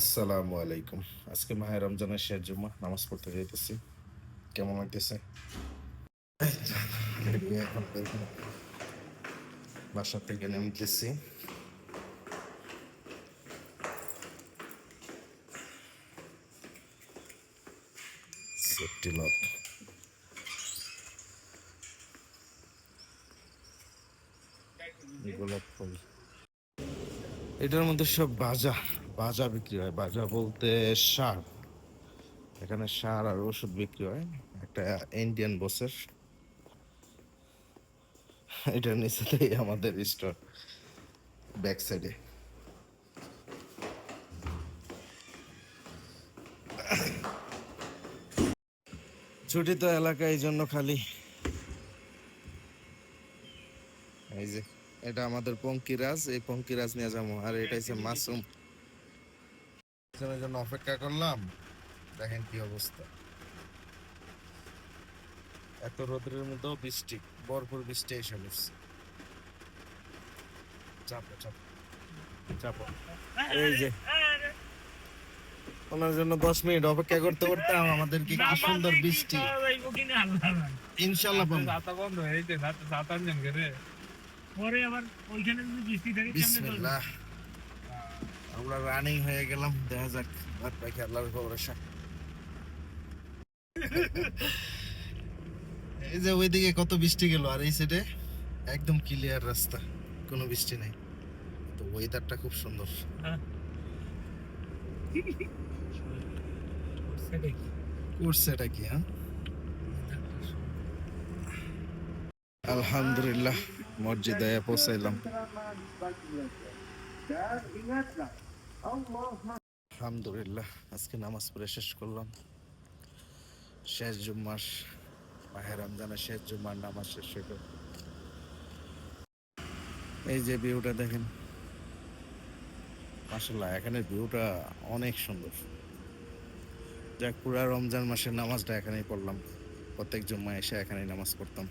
আসসালামু আলাইকুম। আজকে মাহে রমজানের শেষ জুমা, নামাজ পড়তে যাইতেছি। কেমন লাগতেছে? এই তো, এখন বের হয়ে বাসা থেকে নেমতেছি। Safety lock. গোলাপ ফুল। এটার মধ্যে সব বাজা বাজা বিক্রি হয়। বাজা বলতে সার। এখানে সার আর ওষুধ বিক্রি হয়। একটা ইন্ডিয়ান বসের, এটার নিচেতেই আমাদের স্টোর, ব্যাক সাইডে। ছুটি তো এলাকা, এই জন্য খালি। এই যে এটা আমাদের পঙ্কিরাজ, এই পঙ্কিরাজ নিয়ে যাবো। আর এটা হচ্ছে মাসুম। জন্য অপেক্ষা করলাম, দেখেন কি অবস্থা। এত রোদের মধ্যেও বৃষ্টি, ভরপুর বৃষ্টি এসে পড়ছে। চাপো চাপো চাপো। এই যে ওনার জন্য 10 মিনিট অপেক্ষা করতে করতে আমাদের কি কি সুন্দর বৃষ্টি। ইনশাআল্লাহ পাবো। পরে আবার ওইখানে যদি বৃষ্টি থাকে কেমনে চলবে? বিসমিল্লাহ। আমরা রানিং হয়ে গেলাম, দেখা যাক ভাত পাখি আল্লাহর ভরসা। এই যে ওইদিকে কত বৃষ্টি গেল, আর এই সাইডে একদম ক্লিয়ার রাস্তা, কোনো বৃষ্টি নাই। তো ওয়েদারটা খুব সুন্দর। করছে এটা কি? হ্যাঁ, আলহামদুলিল্লাহ মসজিদে পৌঁছাইলাম। আলহামদুলিল্লাহ আজকে নামাজ পড়ে শেষ করলাম। শেষ জুম্মার, মাহে রমজানের শেষ জুম্মার নামাজ শেষ হইল। এই যে ভিউটা দেখেন, মাশাআল্লাহ এখানের ভিউটা অনেক সুন্দর। যাক, পুরা রমজান মাসের নামাজটা এখানেই পড়লাম। প্রত্যেক জুম্মায় এসে এখানেই নামাজ পড়তাম।